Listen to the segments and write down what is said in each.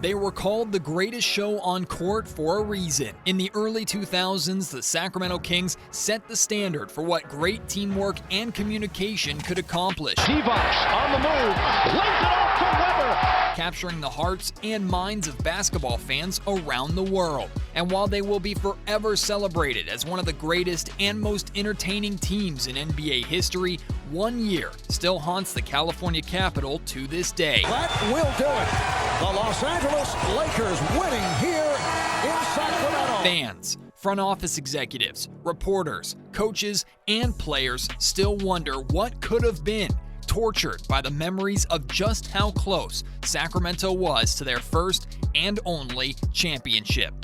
They were called the greatest show on court for a reason. In the early 2000s, the Sacramento Kings set the standard for what great teamwork and communication could accomplish. Divac on the move, lays it off to Weber. Capturing the hearts and minds of basketball fans around the world. And while they will be forever celebrated as one of the greatest and most entertaining teams in NBA history, 1 year still haunts the California capital to this day. That will do it. The Los Angeles Lakers winning here in Sacramento. Fans, front office executives, reporters, coaches, and players still wonder what could have been, tortured by the memories of just how close Sacramento was to their first and only championship.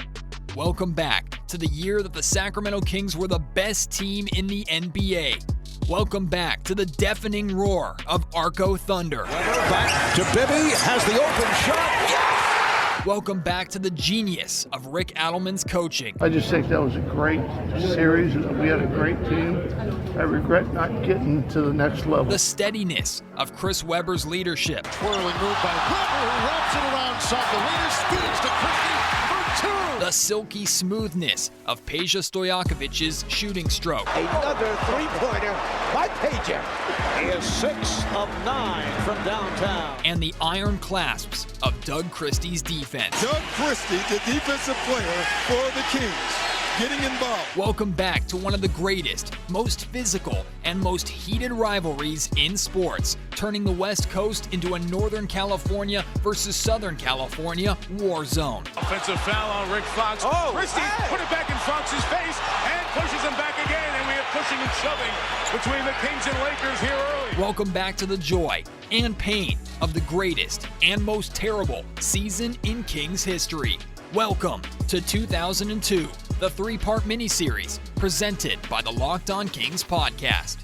Welcome back to the year that the Sacramento Kings were the best team in the NBA. Welcome back to the deafening roar of Arco Thunder. Back to Bibby, has the open shot. Yeah! Welcome back to the genius of Rick Adelman's coaching. I just think that was a great series. We had a great team. I regret not getting to the next level. The steadiness of Chris Webber's leadership. Twirling move by Weber, who wraps it around Sakulinas, speeds to Christie for two. The silky smoothness of Peja Stojakovic's shooting stroke. Another three-pointer by Peja. He is 6 of 9 from downtown. And the iron clasps of Doug Christie's defense. Doug Christie, the defensive player for the Kings, getting involved. Welcome back to one of the greatest, most physical, and most heated rivalries in sports, turning the West Coast into a Northern California versus Southern California war zone. Offensive foul on Rick Fox. Christie put it back in Fox's face and pushes him back again, and we have pushing and shoving between the Kings and Lakers here early. Welcome back to the joy and pain of the greatest and most terrible season in Kings history. Welcome to 2002, the three-part miniseries presented by the Locked On Kings podcast.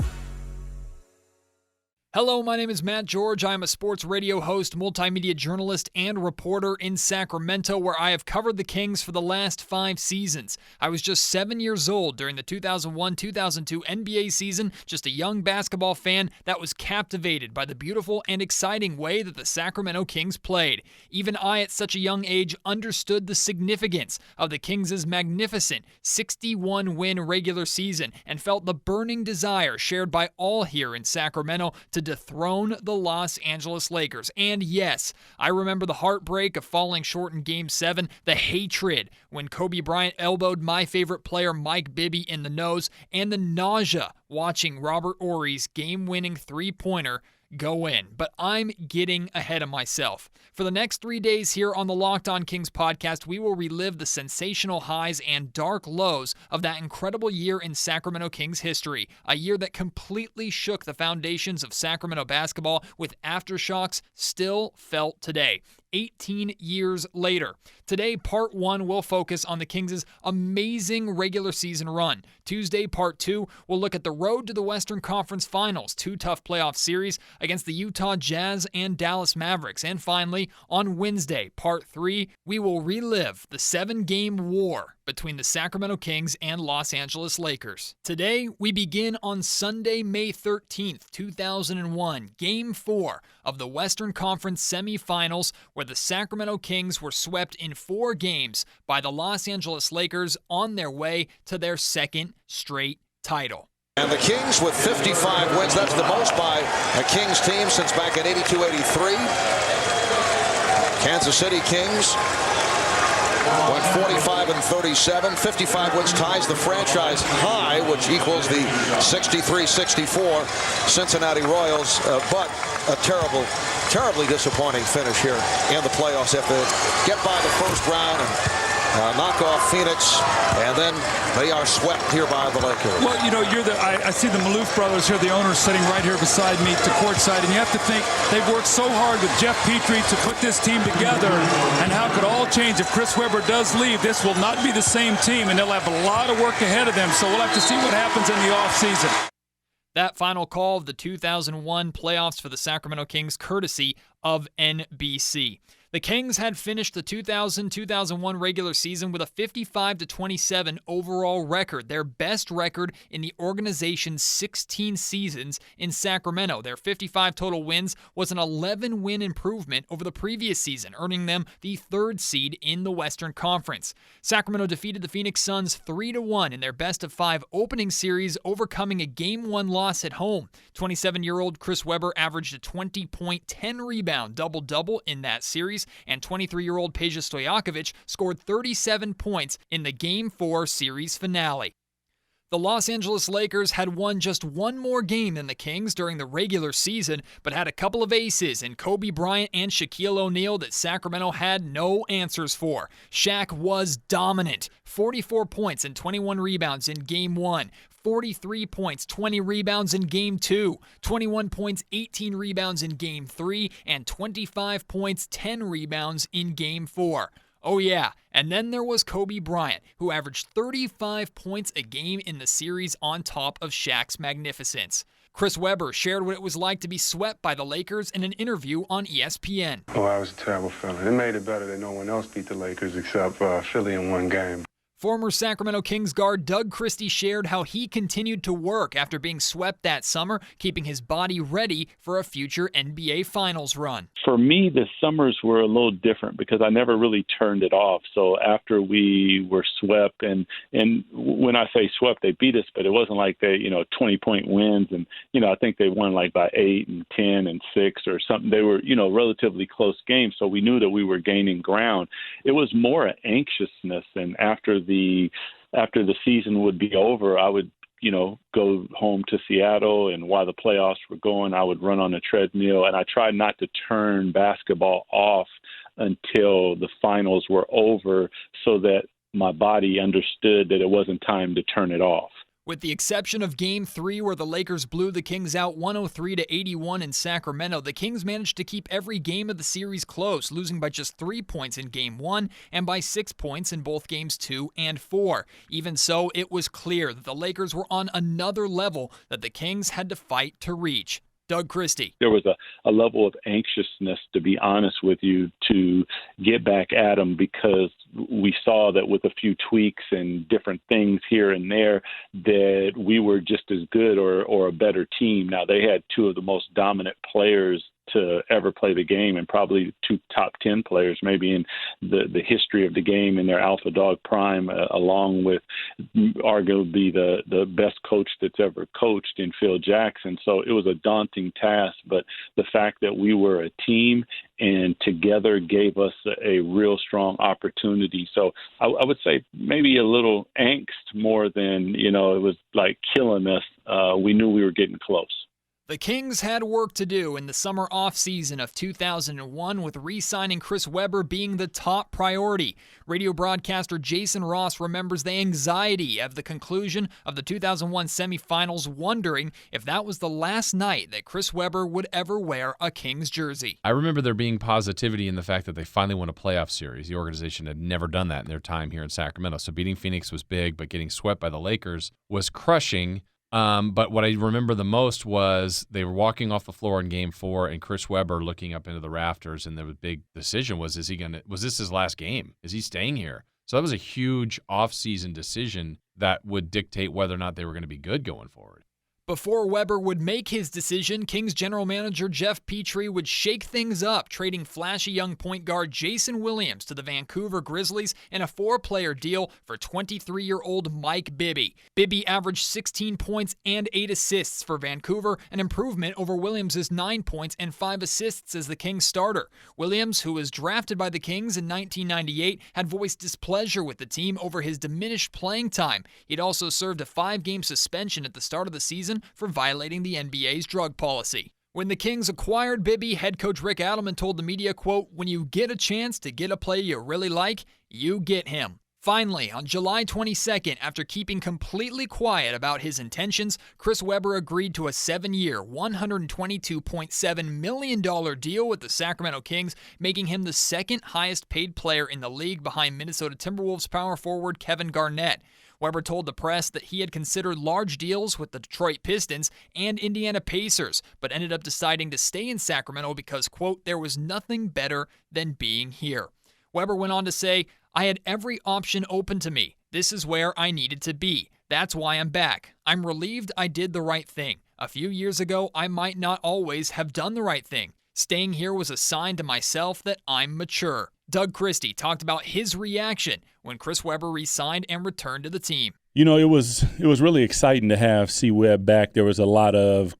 Hello, my name is Matt George. I am a sports radio host, multimedia journalist, and reporter in Sacramento, where I have covered the Kings for the last 5 seasons. I was just 7 years old during the 2001-2002 NBA season, just a young basketball fan that was captivated by the beautiful and exciting way that the Sacramento Kings played. Even I, at such a young age, understood the significance of the Kings' magnificent 61-win regular season and felt the burning desire shared by all here in Sacramento to dethrone the Los Angeles Lakers. And yes, I remember the heartbreak of falling short in Game 7, the hatred when Kobe Bryant elbowed my favorite player Mike Bibby in the nose, and the nausea watching Robert Horry's game-winning three-pointer go in. But I'm getting ahead of myself. For the next 3 days here on the Locked On Kings podcast, we will relive the sensational highs and dark lows of that incredible year in Sacramento Kings history, a year that completely shook the foundations of Sacramento basketball with aftershocks still felt today. 18 years later. Today, part 1 will focus on the Kings' amazing regular season run. Tuesday, part 2 will look at the road to the Western Conference Finals, 2 tough playoff series against the Utah Jazz and Dallas Mavericks. And finally, on Wednesday, part 3, we will relive the 7-game war between the Sacramento Kings and Los Angeles Lakers. Today, we begin on Sunday, May 13th, 2001, Game 4 of the Western Conference semifinals, where the Sacramento Kings were swept in 4 games by the Los Angeles Lakers on their way to their second straight title. And the Kings with 55 wins. That's the most by a Kings team since back in 82-83. Kansas City Kings went 45-37. 55 wins ties the franchise high, which equals the 63-64 Cincinnati Royals. But a terribly disappointing finish here in the playoffs. They have to get by the first round and knock off Phoenix, and then they are swept here by the Lakers. Well, you know, I see the Maloof brothers here, the owners, sitting right here beside me to courtside, and you have to think they've worked so hard with Jeff Petrie to put this team together, and how could all change if Chris Webber does leave? This will not be the same team, and they'll have a lot of work ahead of them, so we'll have to see what happens in the offseason. That final call of the 2001 playoffs for the Sacramento Kings, courtesy of NBC. The The Kings had finished the 2000-2001 regular season with a 55-27 overall record, their best record in the organization's 16 seasons in Sacramento. Their 55 total wins was an 11-win improvement over the previous season, earning them the 3rd seed in the Western Conference. Sacramento defeated the Phoenix Suns 3-1 in their best-of-5 opening series, overcoming a Game 1 loss at home. 27-year-old Chris Webber averaged a 20-point, 10-rebound double-double in that series, and 23-year-old Peja Stojakovic scored 37 points in the Game 4 series finale. The Los Angeles Lakers had won just one more game than the Kings during the regular season, but had a couple of aces in Kobe Bryant and Shaquille O'Neal that Sacramento had no answers for. Shaq was dominant. 44 points and 21 rebounds in Game 1. 43 points, 20 rebounds in Game 2, 21 points, 18 rebounds in Game 3, and 25 points, 10 rebounds in Game 4. Oh yeah, and then there was Kobe Bryant, who averaged 35 points a game in the series on top of Shaq's magnificence. Chris Webber shared what it was like to be swept by the Lakers in an interview on ESPN. Oh, that was a terrible feeling. It made it better that no one else beat the Lakers except Philly in one game. Former Sacramento Kings guard Doug Christie shared how he continued to work after being swept that summer, keeping his body ready for a future NBA Finals run. For me, the summers were a little different because I never really turned it off. So after we were swept, and when I say swept, they beat us, but it wasn't like they, 20-point wins. And, I think they won like by 8 and 10 and 6 or something. They were, relatively close games. So we knew that we were gaining ground. It was more an anxiousness. And after the season would be over, I would, go home to Seattle, and while the playoffs were going, I would run on a treadmill, and I tried not to turn basketball off until the finals were over so that my body understood that it wasn't time to turn it off. With the exception of Game 3, where the Lakers blew the Kings out 103-81 in Sacramento, the Kings managed to keep every game of the series close, losing by just 3 points in Game 1 and by 6 points in both Games 2 and 4. Even so, it was clear that the Lakers were on another level that the Kings had to fight to reach. Doug Christie. There was a level of anxiousness, to be honest with you, to get back at them because we saw that with a few tweaks and different things here and there that we were just as good or a better team. Now, they had 2 of the most dominant players to ever play the game, and probably 2 top 10 players maybe in the history of the game in their alpha dog prime, along with arguably the best coach that's ever coached in Phil Jackson. So it was a daunting task, but the fact that we were a team and together gave us a real strong opportunity. So I would say maybe a little angst more than, it was like killing us. We knew we were getting close. The Kings had work to do in the summer offseason of 2001, with re-signing Chris Webber being the top priority. Radio broadcaster Jason Ross remembers the anxiety of the conclusion of the 2001 semifinals, wondering if that was the last night that Chris Webber would ever wear a Kings jersey. I remember there being positivity in the fact that they finally won a playoff series. The organization had never done that in their time here in Sacramento. So beating Phoenix was big, but getting swept by the Lakers was crushing. But what I remember the most was they were walking off the floor in Game 4, and Chris Webber looking up into the rafters, and the big decision was: was this his last game? Is he staying here? So that was a huge off-season decision that would dictate whether or not they were going to be good going forward. Before Webber would make his decision, Kings general manager Jeff Petrie would shake things up, trading flashy young point guard Jason Williams to the Vancouver Grizzlies in a 4-player deal for 23-year-old Mike Bibby. Bibby averaged 16 points and 8 assists for Vancouver, an improvement over Williams' 9 points and 5 assists as the Kings starter. Williams, who was drafted by the Kings in 1998, had voiced displeasure with the team over his diminished playing time. He'd also served a 5-game suspension at the start of the season for violating the NBA's drug policy. When the Kings acquired Bibby, head coach Rick Adelman told the media, quote, "When you get a chance to get a player you really like, you get him." Finally, on July 22nd, after keeping completely quiet about his intentions, Chris Webber agreed to a 7-year, $122.7 million deal with the Sacramento Kings, making him the second highest paid player in the league behind Minnesota Timberwolves power forward Kevin Garnett. Weber told the press that he had considered large deals with the Detroit Pistons and Indiana Pacers, but ended up deciding to stay in Sacramento because, quote, there was nothing better than being here. Weber went on to say, I had every option open to me. This is where I needed to be. That's why I'm back. I'm relieved I did the right thing. A few years ago, I might not always have done the right thing. Staying here was a sign to myself that I'm mature. Doug Christie talked about his reaction when Chris Webber re-signed and returned to the team. You know, it was really exciting to have C-Webb back. There was a lot of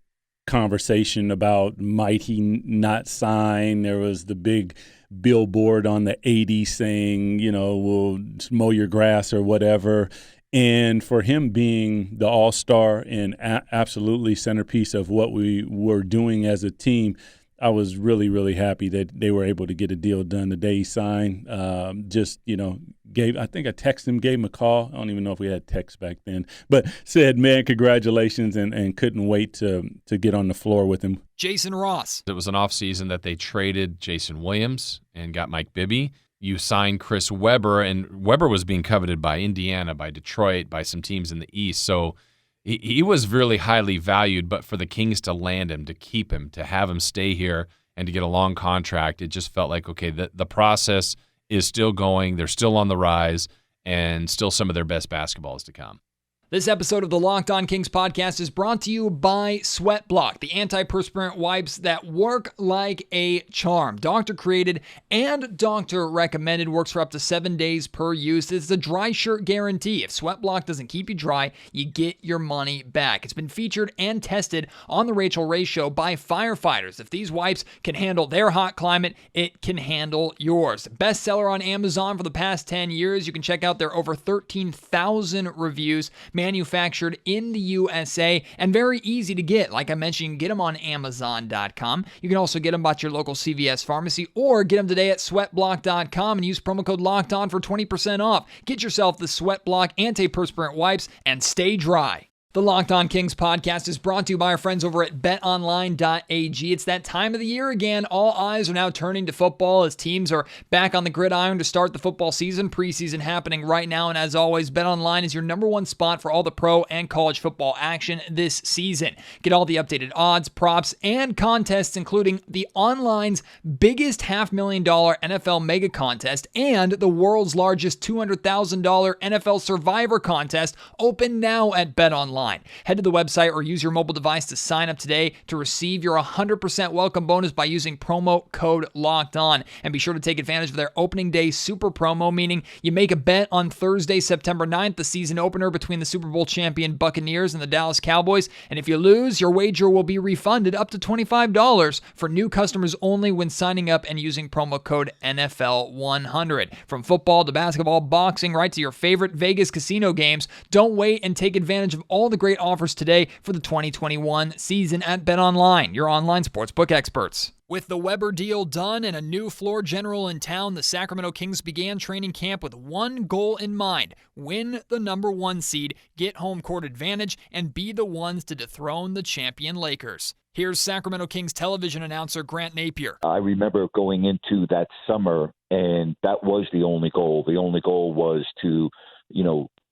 conversation about might he not sign. There was the big billboard on the 80 saying, you know, we'll mow your grass or whatever. And for him being the all-star and absolutely centerpiece of what we were doing as a team, I was really, really happy that they were able to get a deal done the day he signed. I think I texted him, gave him a call. I don't even know if we had text back then, but said, man, congratulations, and couldn't wait to get on the floor with him. Jason Ross. It was an offseason that they traded Jason Williams and got Mike Bibby. You signed Chris Webber, and Webber was being coveted by Indiana, by Detroit, by some teams in the East. So he was really highly valued, but for the Kings to land him, to keep him, to have him stay here, and to get a long contract, it just felt like, okay, the process is still going. They're still on the rise, and still some of their best basketball is to come. This episode of the Locked On Kings podcast is brought to you by Sweat Block, the antiperspirant wipes that work like a charm. Doctor created and doctor recommended, works for up to 7 days per use. It's the dry shirt guarantee. If Sweat Block doesn't keep you dry, you get your money back. It's been featured and tested on the Rachel Ray Show by firefighters. If these wipes can handle their hot climate, it can handle yours. Bestseller on Amazon for the past 10 years. You can check out their over 13,000 reviews. Manufactured in the USA and very easy to get. Like I mentioned, you can get them on Amazon.com. You can also get them at your local CVS pharmacy or get them today at sweatblock.com and use promo code LOCKEDON for 20% off. Get yourself the Sweat Block antiperspirant wipes and stay dry. The Locked On Kings podcast is brought to you by our friends over at betonline.ag. It's that time of the year again. All eyes are now turning to football as teams are back on the gridiron to start the football season. Preseason happening right now, and as always, BetOnline is your number one spot for all the pro and college football action this season. Get all the updated odds, props, and contests, including the online's biggest $500,000 NFL mega contest and the world's largest $200,000 NFL Survivor contest, open now at BetOnline. Head to the website or use your mobile device to sign up today to receive your 100% welcome bonus by using promo code LOCKEDON. And be sure to take advantage of their opening day super promo, meaning you make a bet on Thursday, September 9th, the season opener between the Super Bowl champion Buccaneers and the Dallas Cowboys. And if you lose, your wager will be refunded up to $25 for new customers only when signing up and using promo code NFL100. From football to basketball, boxing, right to your favorite Vegas casino games, don't wait and take advantage of all the great offers today for the 2021 season at BetOnline, your online sportsbook experts. With the Webber deal done and a new floor general in town, the Sacramento Kings began training camp with one goal in mind: win the number one seed, get home court advantage, and be the ones to dethrone the champion Lakers. Here's Sacramento Kings television announcer Grant Napier. I remember going into that summer, and that was the only goal. The only goal was to,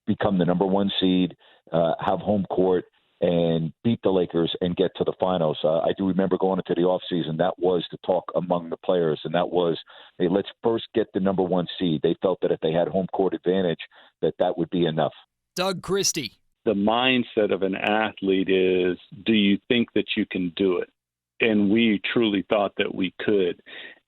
become the number one seed, have home court, and beat the Lakers and get to the finals. I do remember going into the offseason, that was the talk among the players, and that was, hey, let's first get the number one seed. They felt that if they had home court advantage, that would be enough. Doug Christie. The mindset of an athlete is, do you think that you can do it? And we truly thought that we could.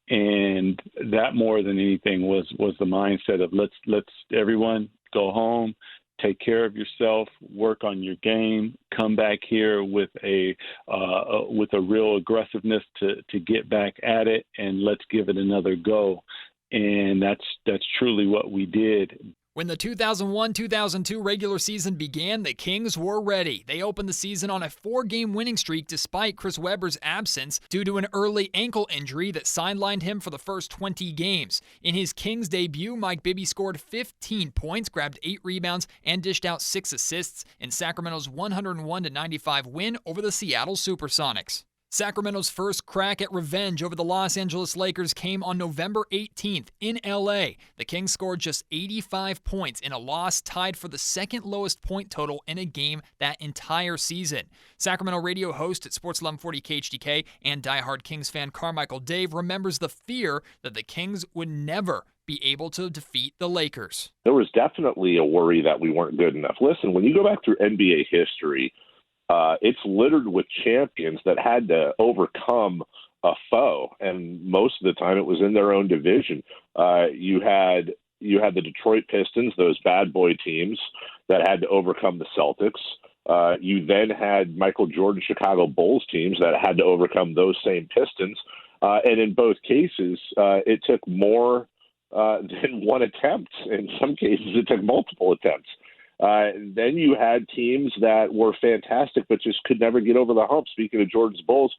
And that more than anything was the mindset of let's everyone go home, take care of yourself, work on your game, come back here with a real aggressiveness to get back at it, and let's give it another go. And that's truly what we did. When the 2001-2002 regular season began, the Kings were ready. They opened the season on a 4-game winning streak despite Chris Webber's absence due to an early ankle injury that sidelined him for the first 20 games. In his Kings debut, Mike Bibby scored 15 points, grabbed 8 rebounds, and dished out 6 assists in Sacramento's 101-95 win over the Seattle Supersonics. Sacramento's first crack at revenge over the Los Angeles Lakers came on November 18th in L.A. The Kings scored just 85 points in a loss tied for the second lowest point total in a game that entire season. Sacramento radio host at Sports 1140 KHTK and diehard Kings fan Carmichael Dave remembers the fear that the Kings would never be able to defeat the Lakers. There was definitely a worry that we weren't good enough. Listen, when you go back through NBA history, it's littered with champions that had to overcome a foe, and most of the time it was in their own division. You had the Detroit Pistons, those bad boy teams that had to overcome the Celtics. You then had Michael Jordan Chicago Bulls teams that had to overcome those same Pistons. And in both cases, it took more than one attempt. In some cases, it took multiple attempts. Then you had teams that were fantastic, but just could never get over the hump. Speaking of Jordan's Bulls,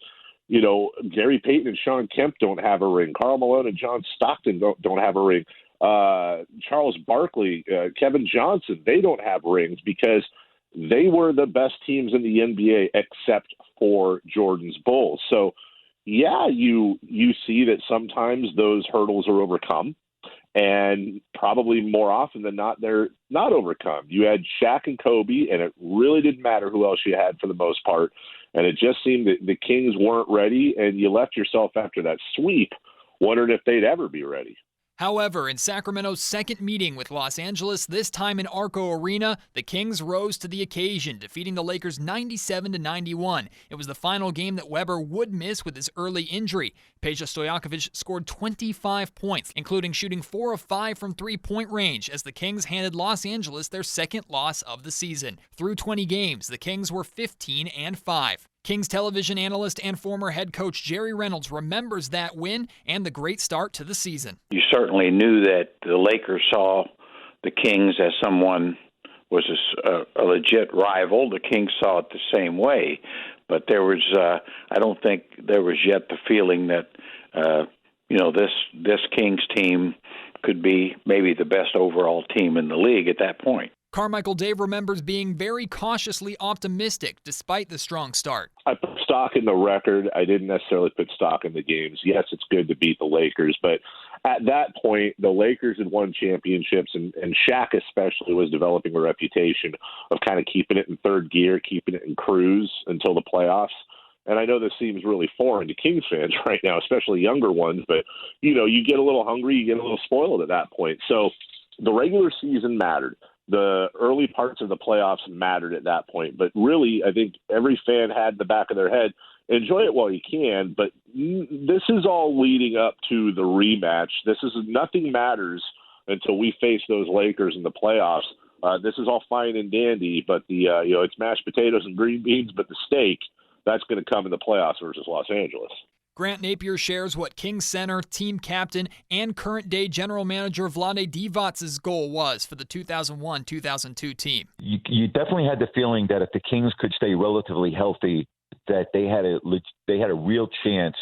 you know, Gary Payton and Sean Kemp don't have a ring. Karl Malone and John Stockton don't have a ring. Charles Barkley, Kevin Johnson, they don't have rings because they were the best teams in the NBA except for Jordan's Bulls. So, yeah, you see that sometimes those hurdles are overcome. And probably more often than not, they're not overcome. You had Shaq and Kobe, and it really didn't matter who else you had for the most part. And it just seemed that the Kings weren't ready, and you left yourself after that sweep wondering if they'd ever be ready. However, in Sacramento's second meeting with Los Angeles, this time in Arco Arena, the Kings rose to the occasion, defeating the Lakers 97-91. It was the final game that Weber would miss with his early injury. Peja Stojakovic scored 25 points, including shooting 4 of 5 from three-point range, as the Kings handed Los Angeles their second loss of the season. Through 20 games, the Kings were 15-5. Kings television analyst and former head coach Jerry Reynolds remembers that win and the great start to the season. You certainly knew that the Lakers saw the Kings as someone was a legit rival. The Kings saw it the same way, but there was I don't think there was yet the feeling that this Kings team could be maybe the best overall team in the league at that point. Carmichael Dave remembers being very cautiously optimistic despite the strong start. I put stock in the record. I didn't necessarily put stock in the games. Yes, it's good to beat the Lakers, but at that point, the Lakers had won championships, and Shaq especially was developing a reputation of kind of keeping it in third gear, keeping it in cruise until the playoffs. And I know this seems really foreign to Kings fans right now, especially younger ones, but, you know, you get a little hungry, you get a little spoiled at that point. So the regular season mattered. The early parts of the playoffs mattered at that point. But really, I think every fan had in the back of their head, enjoy it while you can, but this is all leading up to the rematch. Nothing matters until we face those Lakers in the playoffs. This is all fine and dandy, but it's mashed potatoes and green beans, but the steak, that's going to come in the playoffs versus Los Angeles. Grant Napier shares what Kings center, team captain, and current-day general manager Vlade Divac's goal was for the 2001-2002 team. You definitely had the feeling that if the Kings could stay relatively healthy, that they had a real chance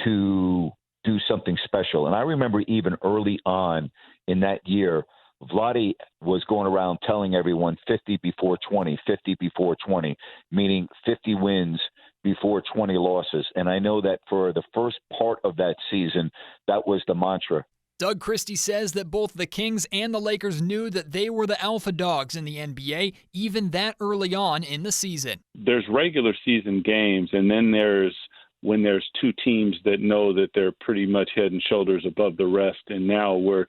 to do something special. And I remember even early on in that year, Vlade was going around telling everyone 50 before 20, 50 before 20, meaning 50 wins before 20 losses. And I know that for the first part of that season, that was the mantra. Doug Christie says that both the Kings and the Lakers knew that they were the alpha dogs in the NBA, even that early on in the season. There's regular season games, and then when there's two teams that know that they're pretty much head and shoulders above the rest, and now we're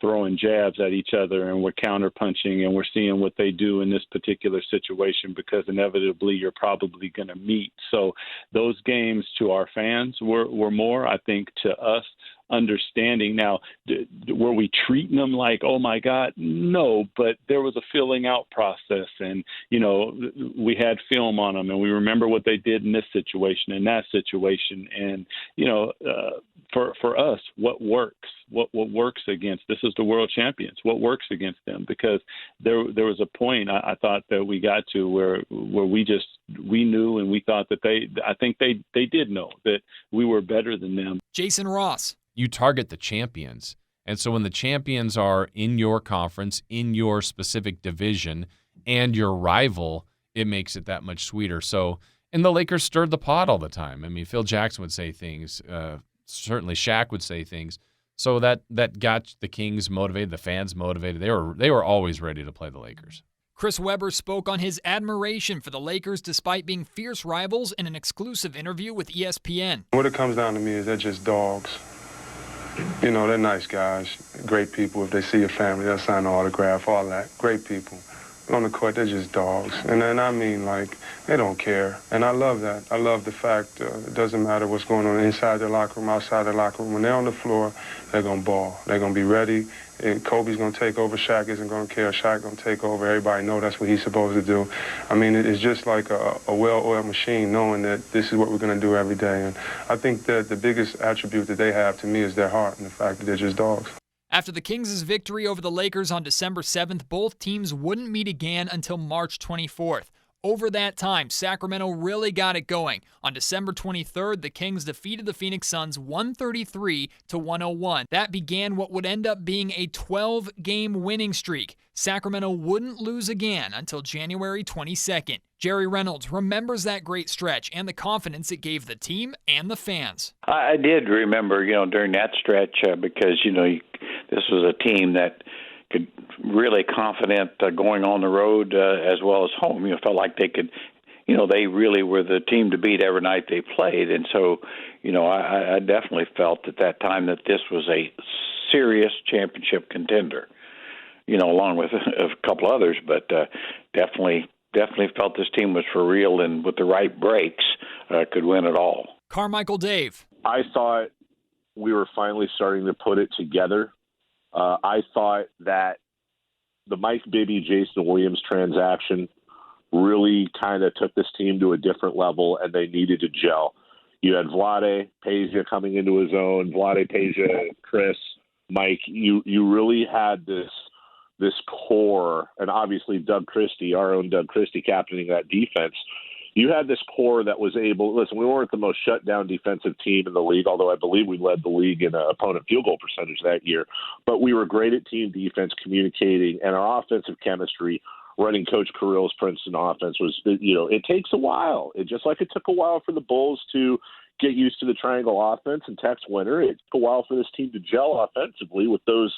throwing jabs at each other and we're counterpunching and we're seeing what they do in this particular situation because inevitably you're probably going to meet. So those games to our fans were more, I think, to us, understanding. Now, were we treating them like, oh my God? No, but there was a filling out process, and we had film on them, and we remember what they did in this situation, in that situation, and for us, what works, what works against. This is the world champions. What works against them? Because there was a point I thought that we got to where we knew, and we thought that I think they did know that we were better than them. Jason Ross. You target the champions. And so when the champions are in your conference, in your specific division, and your rival, it makes it that much sweeter. So And the Lakers stirred the pot all the time. I mean, Phil Jackson would say things. Certainly Shaq would say things. So that got the Kings motivated, the fans motivated. They were always ready to play the Lakers. Chris Webber spoke on his admiration for the Lakers despite being fierce rivals in an exclusive interview with ESPN. What it comes down to me is they're just dogs. You know, they're nice guys, great people. If they see your family, they'll sign an autograph, all that. Great people. But on the court, they're just dogs. And I mean, like, they don't care. And I love that. I love the fact it doesn't matter what's going on inside their locker room, outside their locker room. When they're on the floor, they're going to ball. They're going to be ready. And Kobe's going to take over. Shaq isn't going to care. Shaq going to take over. Everybody know that's what he's supposed to do. I mean, it's just like a well-oiled machine, knowing that this is what we're going to do every day. And I think that the biggest attribute that they have to me is their heart and the fact that they're just dogs. After the Kings' victory over the Lakers on December 7th, both teams wouldn't meet again until March 24th. Over that time, Sacramento really got it going. On December 23rd, the Kings defeated the Phoenix Suns 133-101. That began what would end up being a 12-game winning streak. Sacramento wouldn't lose again until January 22nd. Jerry Reynolds remembers that great stretch and the confidence it gave the team and the fans. I did remember, during that stretch because, this was a team that could really confident going on the road as well as home. Felt like they could, they really were the team to beat every night they played. And so, I definitely felt at that time that this was a serious championship contender, along with a couple others, but definitely felt this team was for real and with the right breaks could win it all. Carmichael Dave. I thought we were finally starting to put it together. I thought that the Mike Bibby, Jason Williams transaction really kind of took this team to a different level, and they needed to gel. You had Vlade Peja coming into his own, Vlade Peja, Chris, Mike. You really had this core, and obviously Doug Christie, our own Doug Christie, captaining that defense. You had this core that was able – listen, we weren't the most shut-down defensive team in the league, although I believe we led the league in opponent field goal percentage that year. But we were great at team defense, communicating, and our offensive chemistry, running Coach Carrill's Princeton offense was – it takes a while. Just like it took a while for the Bulls to get used to the triangle offense and Tex Winter, it took a while for this team to gel offensively with those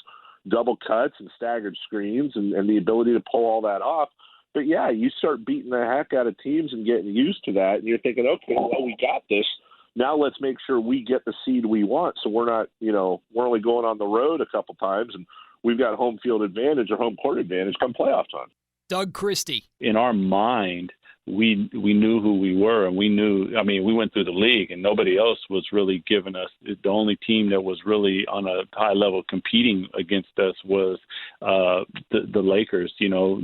double cuts and staggered screens and the ability to pull all that off. But, yeah, you start beating the heck out of teams and getting used to that, and you're thinking, okay, well, we got this. Now let's make sure we get the seed we want so we're not, we're only going on the road a couple times, and we've got home field advantage or home court advantage come playoff time. Doug Christie. In our mind, we knew who we were, and we we went through the league, and nobody else was really giving us. The only team that was really on a high level competing against us was the Lakers.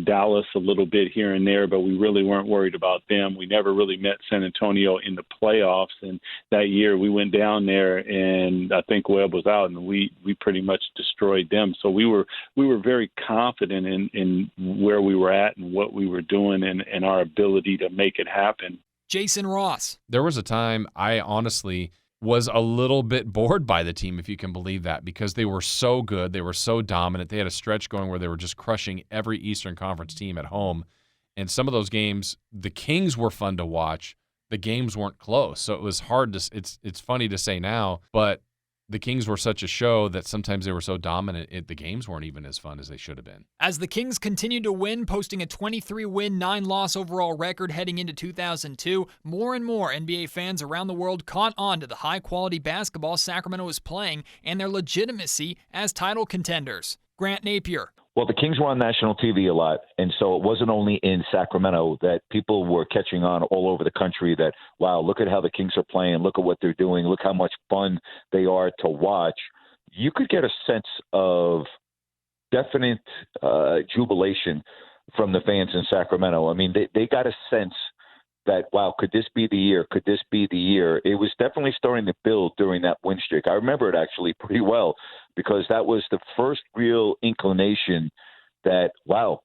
Dallas a little bit here and there, but we really weren't worried about them. We never really met San Antonio in the playoffs, and that year we went down there, and I think Webb was out, and we pretty much destroyed them. So we were very confident in where we were at and what we were doing and our ability to make it happen. Jason Ross. There was a time I honestly was a little bit bored by the team, if you can believe that, because they were so good. They were so dominant. They had a stretch going where they were just crushing every Eastern Conference team at home. And some of those games, the Kings were fun to watch. The games weren't close. So it was hard to – it's funny to say now, but the Kings were such a show that sometimes they were so dominant, the games weren't even as fun as they should have been. As the Kings continued to win, posting a 23-win, 9-loss overall record heading into 2002, more and more NBA fans around the world caught on to the high-quality basketball Sacramento was playing and their legitimacy as title contenders. Grant Napier. Well, the Kings were on national TV a lot, and so it wasn't only in Sacramento that people were catching on all over the country that, wow, look at how the Kings are playing, look at what they're doing, look how much fun they are to watch. You could get a sense of definite jubilation from the fans in Sacramento. I mean, they got a sense that, wow, could this be the year? Could this be the year? It was definitely starting to build during that win streak. I remember it actually pretty well because that was the first real inclination that, wow,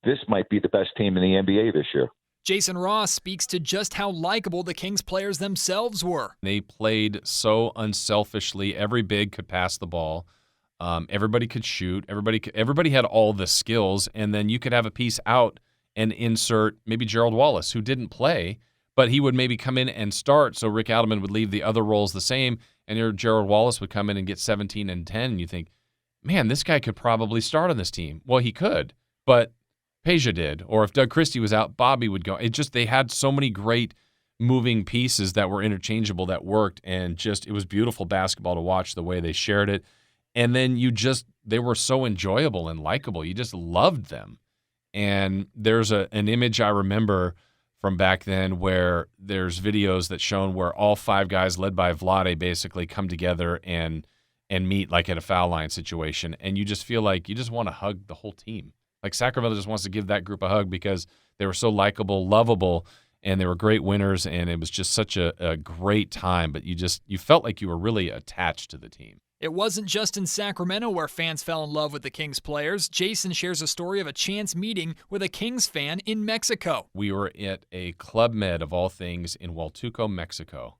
this might be the best team in the NBA this year. Jason Ross speaks to just how likable the Kings players themselves were. They played so unselfishly. Every big could pass the ball. Everybody could shoot. Everybody had all the skills, and then you could have a piece out and insert maybe Gerald Wallace, who didn't play, but he would maybe come in and start, so Rick Adelman would leave the other roles the same, and your Gerald Wallace would come in and get 17 and 10, and you think, man, this guy could probably start on this team. Well, he could, but Peja did. Or if Doug Christie was out, Bobby would go. They had so many great moving pieces that were interchangeable that worked, and it was beautiful basketball to watch the way they shared it. And then they were so enjoyable and likable. You just loved them. And there's an image I remember from back then where there's videos that shown where all 5 guys led by Vlade basically come together and meet like at a foul line situation. And you just feel like you just want to hug the whole team. Like Sacramento just wants to give that group a hug because they were so likable, lovable, and they were great winners. And it was just such a great time. But you felt like you were really attached to the team. It wasn't just in Sacramento where fans fell in love with the Kings players. Jason shares a story of a chance meeting with a Kings fan in Mexico. We were at a Club Med, of all things, in Hualtuco, Mexico.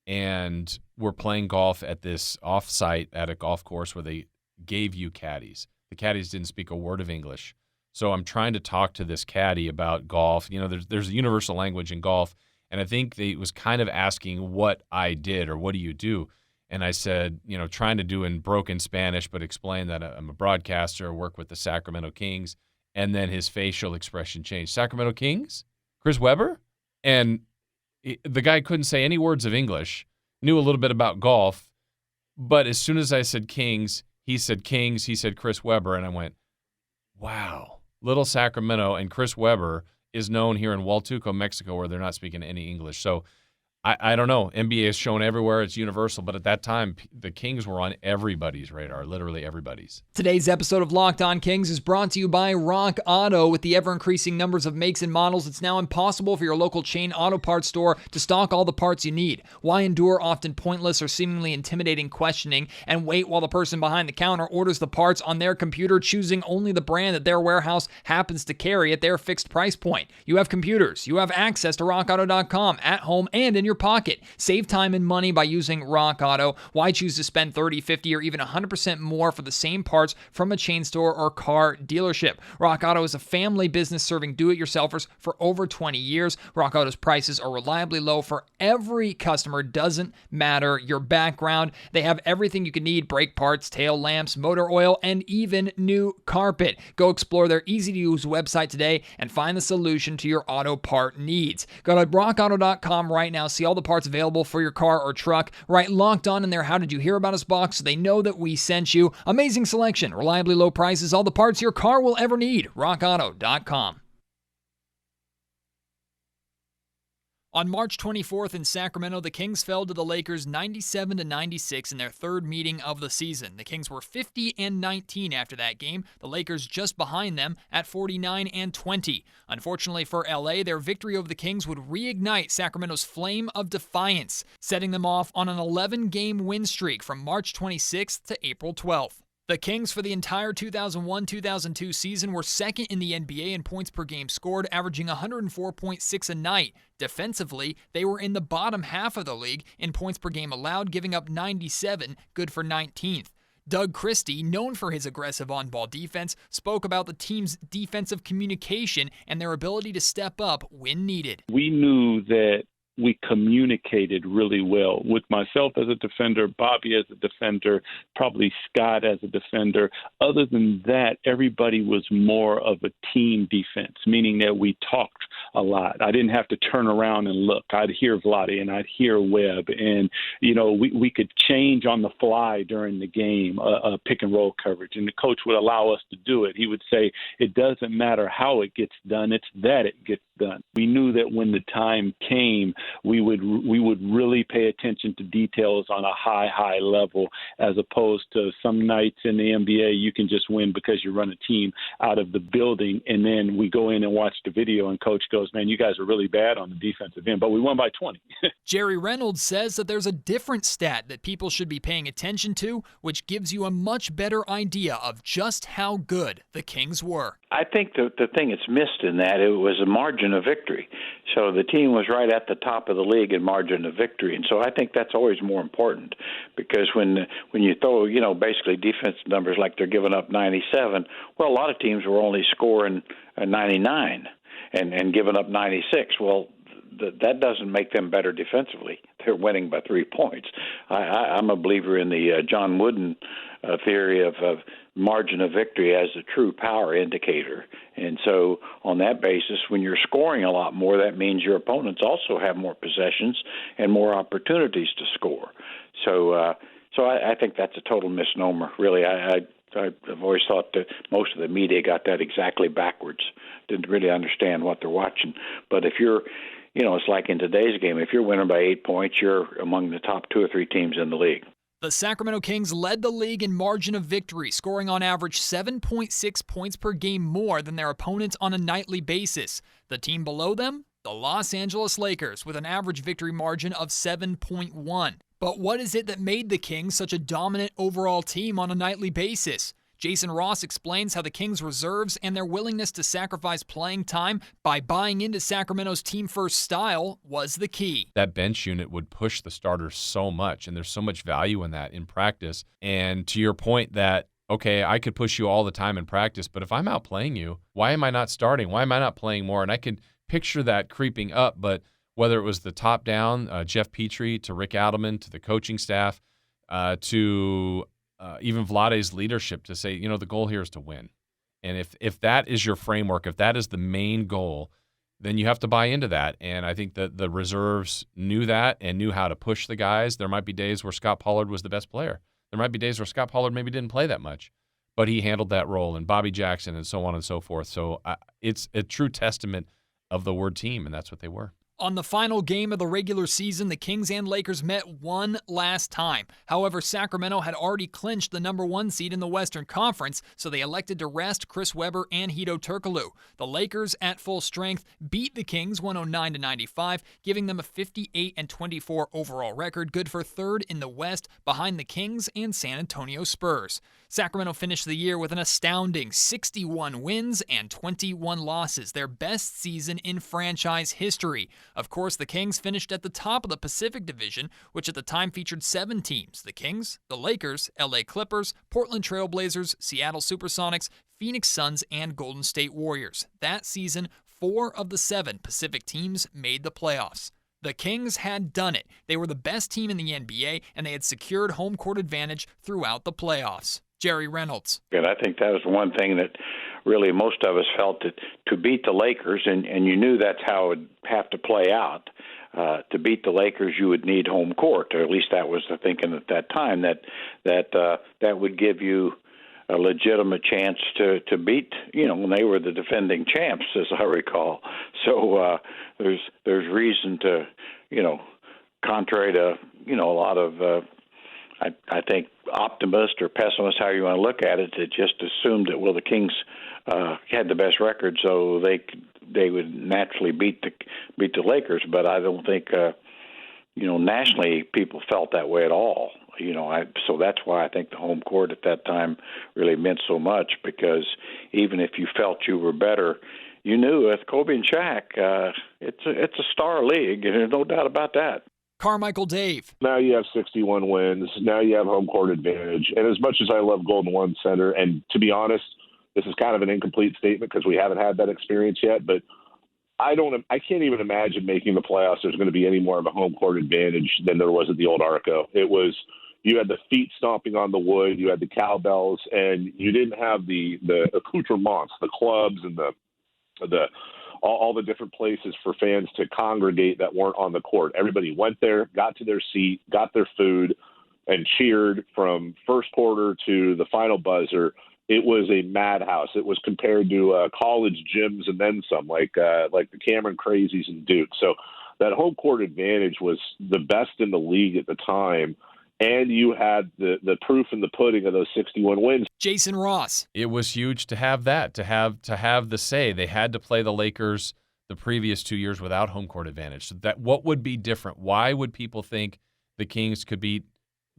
And we're playing golf at this off-site at a golf course where they gave you caddies. The caddies didn't speak a word of English. So I'm trying to talk to this caddy about golf. There's a universal language in golf. And I think they was kind of asking what I did or what do you do? And I said, trying to do in broken Spanish, but explain that I'm a broadcaster, work with the Sacramento Kings. And then his facial expression changed. Sacramento Kings? Chris Webber? And the guy couldn't say any words of English, knew a little bit about golf. But as soon as I said Kings, he said Chris Webber. And I went, wow, little Sacramento. And Chris Webber is known here in Hualtuco, Mexico, where they're not speaking any English. So I don't know. NBA is shown everywhere. It's universal. But at that time, the Kings were on everybody's radar, literally everybody's. Today's episode of Locked On Kings is brought to you by Rock Auto. With the ever-increasing numbers of makes and models, it's now impossible for your local chain auto parts store to stock all the parts you need. Why endure often pointless or seemingly intimidating questioning and wait while the person behind the counter orders the parts on their computer, choosing only the brand that their warehouse happens to carry at their fixed price point? You have computers. You have access to rockauto.com at home and in your pocket. Save time and money by using Rock Auto. Why choose to spend 30, 50, or even 100% more for the same parts from a chain store or car dealership? Rock Auto is a family business serving do-it-yourselfers for over 20 years. Rock Auto's prices are reliably low for every customer. Doesn't matter your background. They have everything you can need: brake parts, tail lamps, motor oil, and even new carpet. Go explore their easy-to-use website today and find the solution to your auto part needs. Go to rockauto.com right now. See all the parts available for your car or truck. Write Locked On in their How Did You Hear About Us box so they know that we sent you. Amazing selection, reliably low prices, all the parts your car will ever need. rockauto.com. On March 24th in Sacramento, the Kings fell to the Lakers 97-96 in their third meeting of the season. The Kings were 50-19 after that game, the Lakers just behind them at 49-20. Unfortunately for LA, their victory over the Kings would reignite Sacramento's flame of defiance, setting them off on an 11-game win streak from March 26th to April 12th. The Kings for the entire 2001-2002 season were second in the NBA in points per game scored, averaging 104.6 a night. Defensively, they were in the bottom half of the league in points per game allowed, giving up 97, good for 19th. Doug Christie, known for his aggressive on-ball defense, spoke about the team's defensive communication and their ability to step up when needed. We knew that we communicated really well with myself as a defender, Bobby as a defender, probably Scott as a defender. Other than that, everybody was more of a team defense, meaning that we talked a lot. I didn't have to turn around and look. I'd hear Vlade and I'd hear Webb, and we could change on the fly during the game, pick and roll coverage, and the coach would allow us to do it. He would say, it doesn't matter how it gets done, it's that it gets done. We knew that when the time came, we would really pay attention to details on a high level, as opposed to some nights in the NBA you can just win because you run a team out of the building, and then we go in and watch the video and coach goes, man, you guys are really bad on the defensive end, but we won by 20. Jerry Reynolds says that there's a different stat that people should be paying attention to, which gives you a much better idea of just how good the Kings were. I think the thing that's missed in that, it was a margin of victory. So the team was right at the top of the league in margin of victory. And so I think that's always more important, because when you throw, basically defense numbers like they're giving up 97, well, a lot of teams were only scoring 99 and giving up 96. Well, that doesn't make them better defensively. They're winning by 3 points. I'm a believer in the John Wooden theory of margin of victory as a true power indicator. And so on that basis, when you're scoring a lot more, that means your opponents also have more possessions and more opportunities to score. So I think that's a total misnomer, really. I've always thought that most of the media got that exactly backwards, didn't really understand what they're watching. But if you're, it's like in today's game, if you're winning by 8 points, you're among the top 2 or 3 teams in the league. The Sacramento Kings led the league in margin of victory, scoring on average 7.6 points per game more than their opponents on a nightly basis. The team below them, the Los Angeles Lakers, with an average victory margin of 7.1. But what is it that made the Kings such a dominant overall team on a nightly basis? Jason Ross explains how the Kings' reserves and their willingness to sacrifice playing time by buying into Sacramento's team-first style was the key. That bench unit would push the starters so much, and there's so much value in that in practice. And to your point that, okay, I could push you all the time in practice, but if I'm outplaying you, why am I not starting? Why am I not playing more? And I could picture that creeping up, but whether it was the top down, Jeff Petrie, to Rick Adelman, to the coaching staff, to even Vlade's leadership to say, the goal here is to win. And if that is your framework, if that is the main goal, then you have to buy into that. And I think that the reserves knew that and knew how to push the guys. There might be days where Scott Pollard was the best player. There might be days where Scott Pollard maybe didn't play that much, but he handled that role, and Bobby Jackson and so on and so forth. So it's a true testament of the word team, and that's what they were. On the final game of the regular season, the Kings and Lakers met one last time. However, Sacramento had already clinched the number 1 seed in the Western Conference, so they elected to rest Chris Webber and Hedo Turkoglu. The Lakers, at full strength, beat the Kings 109-95, giving them a 58-24 overall record, good for 3rd in the West, behind the Kings and San Antonio Spurs. Sacramento finished the year with an astounding 61 wins and 21 losses, their best season in franchise history. Of course, the Kings finished at the top of the Pacific Division, which at the time featured 7 teams: the Kings, the Lakers, LA Clippers, Portland Trail Blazers, Seattle Supersonics, Phoenix Suns, and Golden State Warriors. That season, 4 of the 7 Pacific teams made the playoffs. The Kings had done it. They were the best team in the NBA, and they had secured home court advantage throughout the playoffs. Jerry Reynolds. And I think that was one thing that really most of us felt, that to beat the Lakers, and you knew that's how it would have to play out. To beat the Lakers, you would need home court, or at least that was the thinking at that time, that would give you a legitimate chance to beat, when they were the defending champs, as I recall. So there's reason to, contrary to, a lot of I think optimist or pessimist, however you want to look at it, that just assumed that, the Kings had the best record, so they would naturally beat the Lakers. But I don't think nationally people felt that way at all. So that's why I think the home court at that time really meant so much, because even if you felt you were better, you knew with Kobe and Shaq, it's a star league, and there's no doubt about that. Carmichael Dave. Now you have 61 wins. Now you have home court advantage. And as much as I love Golden One Center, and to be honest, this is kind of an incomplete statement because we haven't had that experience yet, but I can't even imagine making the playoffs there's going to be any more of a home court advantage than there was at the old Arco. It was, you had the feet stomping on the wood, you had the cowbells, and you didn't have the accoutrements, the clubs and all the different places for fans to congregate that weren't on the court. Everybody went there, got to their seat, got their food, and cheered from first quarter to the final buzzer. It was a madhouse. It was compared to college gyms and then some, like the Cameron Crazies and Duke. So that home court advantage was the best in the league at the time. And you had the proof in the pudding of those 61 wins. Jason Ross. It was huge to have that, to have the say. They had to play the Lakers the previous 2 years without home court advantage. So that what would be different? Why would people think the Kings could beat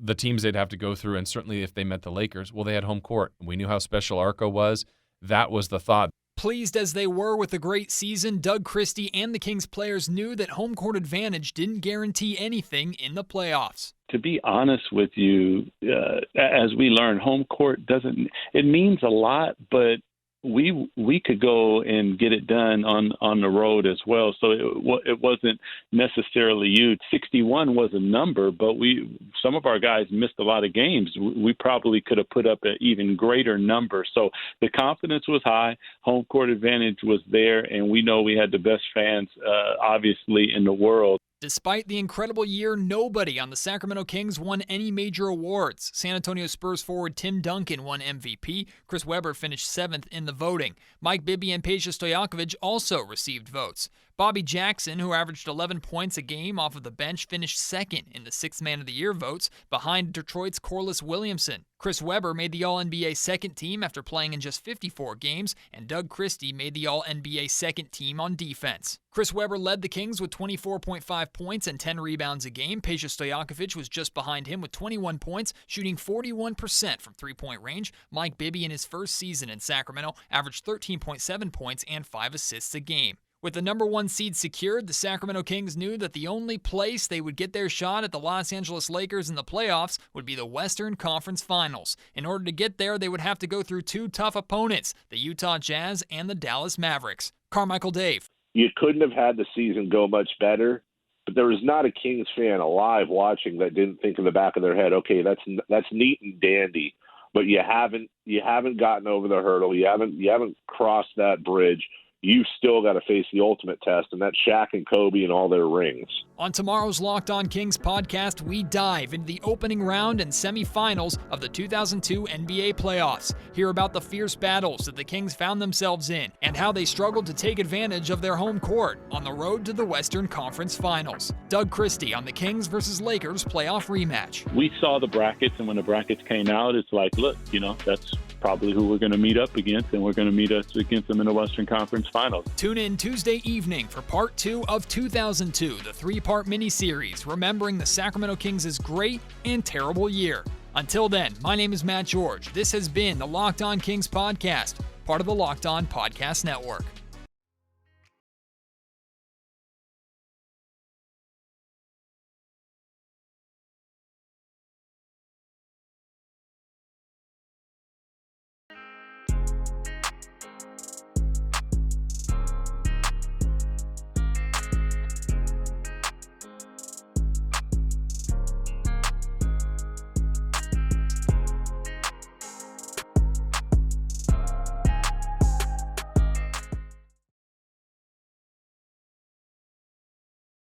the teams they'd have to go through? And certainly if they met the Lakers, well, they had home court. We knew how special Arco was. That was the thought. Pleased as they were with the great season, Doug Christie and the Kings players knew that home court advantage didn't guarantee anything in the playoffs. To be honest with you, as we learn, home court it means a lot, but we could go and get it done on the road as well. So it wasn't necessarily huge. 61 was a number, but some of our guys missed a lot of games. We probably could have put up an even greater number. So the confidence was high. Home court advantage was there, and we know we had the best fans, obviously, in the world. Despite the incredible year, nobody on the Sacramento Kings won any major awards. San Antonio Spurs forward Tim Duncan won MVP. Chris Webber finished 7th in the voting. Mike Bibby and Peja Stojakovic also received votes. Bobby Jackson, who averaged 11 points a game off of the bench, finished 2nd in the 6th Man of the Year votes, behind Detroit's Corliss Williamson. Chris Webber made the All-NBA second team after playing in just 54 games, and Doug Christie made the All-NBA second team on defense. Chris Webber led the Kings with 24.5 points and 10 rebounds a game. Peja Stojakovic was just behind him with 21 points, shooting 41% from three-point range. Mike Bibby, in his first season in Sacramento, averaged 13.7 points and 5 assists a game. With the number 1 seed secured, the Sacramento Kings knew that the only place they would get their shot at the Los Angeles Lakers in the playoffs would be the Western Conference Finals. In order to get there, they would have to go through 2 tough opponents, the Utah Jazz and the Dallas Mavericks. Carmichael Dave. You couldn't have had the season go much better, but there was not a Kings fan alive watching that didn't think in the back of their head, okay, that's neat and dandy, but you haven't gotten over the hurdle. You haven't crossed that bridge. You've still got to face the ultimate test, and that's Shaq and Kobe and all their rings. On tomorrow's Locked On Kings podcast, we dive into the opening round and semifinals of the 2002 NBA playoffs. Hear about the fierce battles that the Kings found themselves in and how they struggled to take advantage of their home court on the road to the Western Conference Finals. Doug Christie on the Kings versus Lakers playoff rematch. We saw the brackets, and when the brackets came out, it's like, look, that's probably who we're going to meet up against, and we're going to meet us against them in the Western Conference Finals. Tune in Tuesday evening for Part 2 of 2002, the 3-part miniseries remembering the Sacramento Kings' great and terrible year. Until then, my name is Matt George. This has been the Locked On Kings podcast, part of the Locked On Podcast Network.